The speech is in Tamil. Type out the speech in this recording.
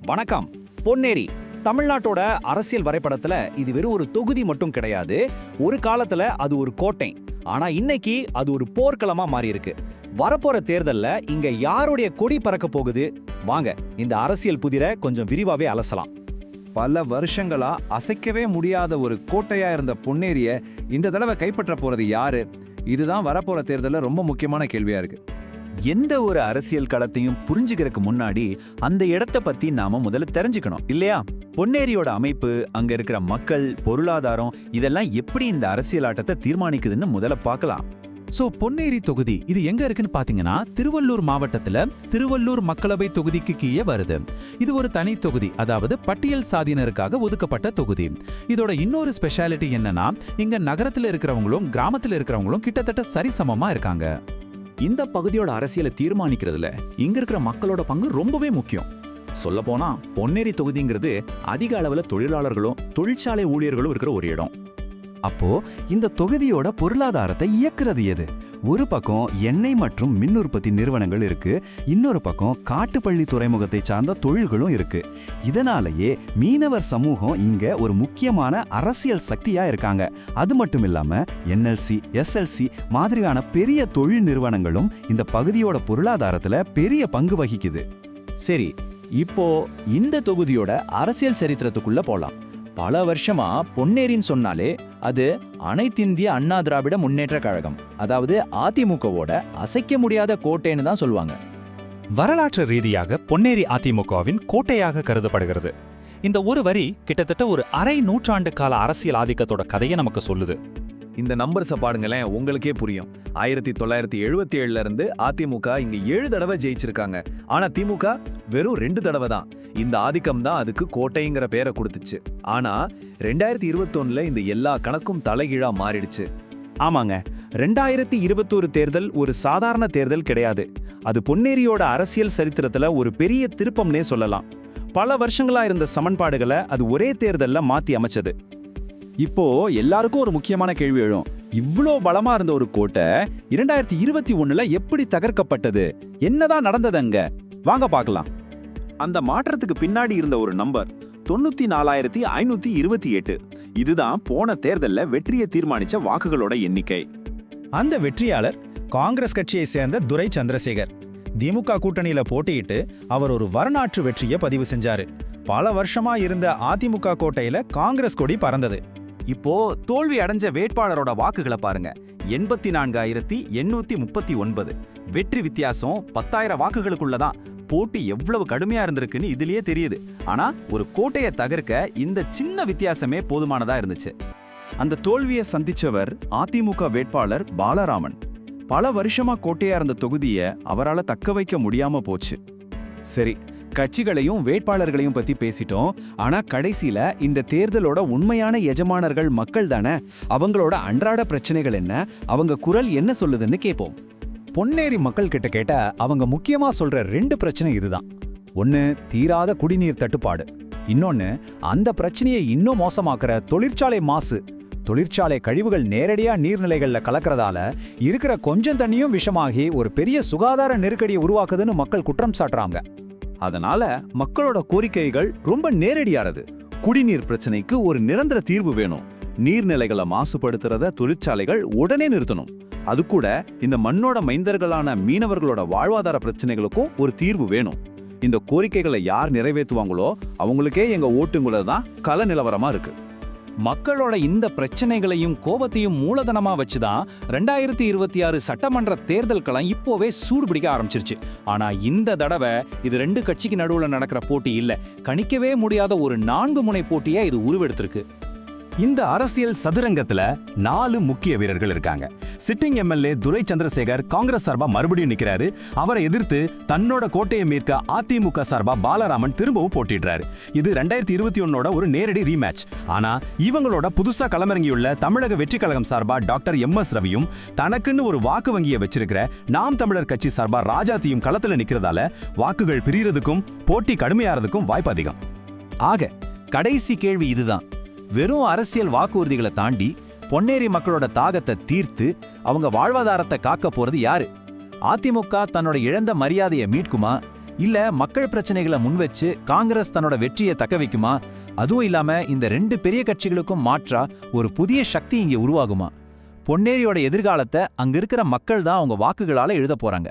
வணக்கம். பொன்னேரி தமிழ்நாட்டோட அரசியல் வரைபடத்துல இது வெறும் ஒரு தொகுதி மட்டும் கிடையாது. ஒரு காலத்துல அது ஒரு கோட்டை. ஆனா இன்னைக்கு அது ஒரு போர்க்களமா மாறி இருக்கு. வரப்போற தேர்தல்ல இங்க யாருடைய கொடி பறக்க போகுது? வாங்க இந்த அரசியல் புதிரை கொஞ்சம் விரிவாவே அலசலாம். பல வருஷங்களா அசைக்கவே முடியாத ஒரு கோட்டையா இருந்த பொன்னேரிய இந்த தடவை கைப்பற்ற போறது யாரு? இதுதான் வரப்போற தேர்தல்ல ரொம்ப முக்கியமான கேள்வியா இருக்கு. எந்த ஒரு அரசியல் களத்தையும் புரிஞ்சுக்கிறதுக்கு முன்னாடி அந்த இடத்தை பத்தி நாம முதல்ல தெரிஞ்சுக்கணும் இல்லையா? பொன்னேரியோட அமைப்பு, அங்க இருக்கிற மக்கள், பொருளாதாரம் இதெல்லாம் எப்படி இந்த அரசியல் ஆட்டத்தை தீர்மானிக்குதுன்னு முதல்ல பார்க்கலாம். பொன்னேரி தொகுதி இது எங்க இருக்குன்னு பாத்தீங்கன்னா திருவள்ளூர் மாவட்டத்துல திருவள்ளூர் மக்களவை தொகுதிக்கு கீழே வருது. இது ஒரு தனி தொகுதி, அதாவது பட்டியல் சாதியினருக்காக ஒதுக்கப்பட்ட தொகுதி. இதோட இன்னொரு ஸ்பெஷாலிட்டி என்னன்னா, இங்க நகரத்துல இருக்கிறவங்களும் கிராமத்துல இருக்கிறவங்களும் கிட்டத்தட்ட சரிசமமா இருக்காங்க. இந்த பகுதியோட அரசியலை தீர்மானிக்கிறதுல இங்க இருக்கிற மக்களோட பங்கு ரொம்பவே முக்கியம். சொல்லப்போனா பொன்னேரி தொகுதிங்கிறது அதிக அளவுல தொழிலாளர்களும் தொழிற்சாலை ஊழியர்களும் இருக்கிற ஒரு இடம். அப்போ இந்த தொகுதியோட பொருளாதாரத்தை இயக்குறது எது? ஒரு பக்கம் எண்ணெய் மற்றும் மின் உற்பத்தி நிறுவனங்கள் இருக்கு, இன்னொரு பக்கம் காட்டுப்பள்ளி துறைமுகத்தை சார்ந்த தொழில்களும் இருக்கு. இதனாலேயே மீனவர் சமூகம் இங்க ஒரு முக்கியமான அரசியல் சக்தியா இருக்காங்க. அது மட்டும் இல்லாம என்எல்சி, எஸ்எல்சி மாதிரியான பெரிய தொழில் நிறுவனங்களும் இந்த பகுதியோட பொருளாதாரத்துல பெரிய பங்கு வகிக்குது. சரி, இப்போ இந்த தொகுதியோட அரசியல் சரித்திரத்துக்குள்ள போலாம். பல வருஷமா பொன்னேரின்னு சொன்னாலே அது அனைத்திந்திய அண்ணா திராவிட முன்னேற்ற கழகம், அதாவது அதிமுகவோட அசைக்க முடியாத கோட்டைன்னு தான் சொல்லுவாங்க. வரலாற்று ரீதியாக பொன்னேரி அதிமுகவின் கோட்டையாக கருதப்படுகிறது. இந்த ஒரு வரி கிட்டத்தட்ட ஒரு அரை நூற்றாண்டு கால அரசியல் ஆதிக்கத்தோட கதையை நமக்கு சொல்லுது. இந்த நம்பர்ஸை பாருங்களேன், உங்களுக்கே புரியும். 1977ல இருந்து அதிமுக இங்க 7 தடவை ஜெயிச்சிருக்காங்க. ஆனா திமுக வெறும் 2 தடவை தான். இந்த ஆதிக்கம் தான் அதுக்கு கோட்டைங்கிற பேரை கொடுத்துச்சு. ஆனா 2021ல இந்த எல்லா கணக்கும் தலைகீழா மாறிடுச்சு. ஆமாங்க, 2021 தேர்தல் ஒரு சாதாரண தேர்தல் கிடையாது. அது பொன்னேரியோட அரசியல் சரித்திரத்துல ஒரு பெரிய திருப்பம்னே சொல்லலாம். பல வருஷங்களா இருந்த சமன்பாடுகளை அது ஒரே தேர்தல்ல மாத்தி அமைச்சது. இப்போ எல்லாருக்கும் ஒரு முக்கியமான கேள்வி எழும். இவ்ளோ பலமா இருந்த ஒரு கோட்டை 2021ல எப்படி தகர்க்கப்பட்டது? என்னதான் நடந்தது அங்க? வாங்க பார்க்கலாம். அந்த மாற்றத்துக்கு பின்னாடி இருந்த ஒரு நம்பர் 94,528. இதுதான் போன தேர்தல்ல வெற்றியை தீர்மானிச்ச வாக்குகளோட எண்ணிக்கை. அந்த வெற்றியாளர் காங்கிரஸ் கட்சியை சேர்ந்த துரை சந்திரசேகர். திமுக கூட்டணியில போட்டியிட்டு அவர் ஒரு வரலாற்று வெற்றியை பதிவு செஞ்சாரு. பல வருஷமா இருந்த அதிமுக கோட்டையில காங்கிரஸ் கொடி பறந்தது. இப்போ தோல்வி அடைஞ்ச வேட்பாளரோட வாக்குகளை பாருங்க. 84,839. வெற்றி வித்தியாசம் 10,000 வாக்குகளுக்குள்ளதான். போட்டி எவ்வளவு கடுமையா இருந்திருக்குன்னு இதுலயே தெரியுது. ஆனா ஒரு கோட்டையை தகர்க்க இந்த சின்ன வித்தியாசமே போதுமானதா இருந்துச்சு. அந்த தோல்வியை சந்திச்சவர் அதிமுக வேட்பாளர் பாலராமன். பல வருஷமா கோட்டையா இருந்த தொகுதியை அவரால் தக்க வைக்க முடியாம போச்சு. சரி, கட்சிகளையும் வேட்பாளர்களையும் பத்தி பேசிட்டோம். ஆனா கடைசியில இந்த தேர்தலோட உண்மையான எஜமானர்கள் மக்கள் தானே. அவங்களோட அன்றாட பிரச்சனைகள் என்ன, அவங்க குரல் என்ன சொல்லுதுன்னு கேட்போம். பொன்னேரி மக்கள் கிட்ட கேட்ட அவங்க முக்கியமா சொல்ற 2 பிரச்சனை இதுதான். ஒன்னு தீராத குடிநீர் தட்டுப்பாடு, இன்னொன்னு அந்த பிரச்சனையை இன்னும் மோசமாக்குற தொழிற்சாலை மாசு. தொழிற்சாலை கழிவுகள் நேரடியா நீர்நிலைகள்ல கலக்கிறதால இருக்கிற கொஞ்சம் தண்ணியும் விஷமாகி ஒரு பெரிய சுகாதார நெருக்கடியை உருவாக்குதுன்னு மக்கள் குற்றம் சாட்டுறாங்க. அதனால மக்களோட கோரிக்கைகள் ரொம்ப நேரடியானது. குடிநீர் பிரச்சனைக்கு ஒரு நிரந்தர தீர்வு வேணும். நீர்நிலைகளை மாசுபடுத்துறத தொழிற்சாலைகள் உடனே நிறுத்தணும். அது கூட இந்த மண்ணோட மைந்தர்களான மீனவர்களோட வாழ்வாதார பிரச்சனைகளுக்கும் ஒரு தீர்வு வேணும். இந்த கோரிக்கைகளை யார் நிறைவேற்றுவாங்களோ அவங்களுக்கே எங்க ஓட்டுங்குள்ள தான் கள நிலவரமா இருக்கு. மக்களோட இந்த பிரச்சனைகளையும் கோபத்தையும் மூலதனமா வச்சுதான் 2026 சட்டமன்ற தேர்தல் களம் இப்போவே சூடுபிடிக்க ஆரம்பிச்சிருச்சு. ஆனா இந்த தடவை இது 2 கட்சிக்கு நடுவுல நடக்கிற போட்டி இல்ல, கணிக்கவே முடியாத ஒரு 4 முனை போட்டியா இது உருவெடுத்திருக்கு. இந்த அரசியல் சதுரங்கத்துல 4 முக்கிய வீரர்கள் இருக்காங்க. சிட்டிங் எம்எல்ஏ துரை சந்திரசேகர் காங்கிரஸ் சார்பா மறுபடியும் நிக்கிறாரு. அவரை எதிர்த்து தன்னோட கோட்டையை மீட்க அதிமுக சார்பா பாலராமன் திரும்பவும் போட்டிடுறாரு. இது 2021ஓட ஒரு நேரடி ரீமேட்ச். ஆனா இவங்களோட புதுசா களமிறங்கியுள்ள தமிழக வெற்றி கழகம் சார்பா டாக்டர் MS ரவியும் தனக்குன்னு ஒரு வாக்கு வங்கியை வச்சிருக்கிற நாம் தமிழர் கட்சி சார்பா ராஜாத்தியும் களத்துல நிக்கிறதால வாக்குகள் பிரியறதுக்கும் போட்டி கடுமையாறதுக்கும் வாய்ப்பு அதிகம். ஆக கடைசி கேள்வி இதுதான். வெறும் அரசியல் வாக்குறுதிகளை தாண்டி பொன்னேரி மக்களோட தாகத்தை தீர்த்து அவங்க வாழ்வாதாரத்தை காக்க போறது யாரு? அதிமுக தன்னோட இழந்த மரியாதையை மீட்குமா, இல்ல மக்கள் பிரச்சனைகளை முன்வச்சு காங்கிரஸ் தன்னோட வெற்றியை தக்க வைக்குமா? அதுவும் இல்லாம இந்த 2 பெரிய கட்சிகளுக்கும் மாற்றா ஒரு புதிய சக்தி இங்கே உருவாகுமா? பொன்னேரியோட எதிர்காலத்தை அங்க இருக்கிற மக்கள் தான் அவங்க வாக்குகளால எழுத போறாங்க.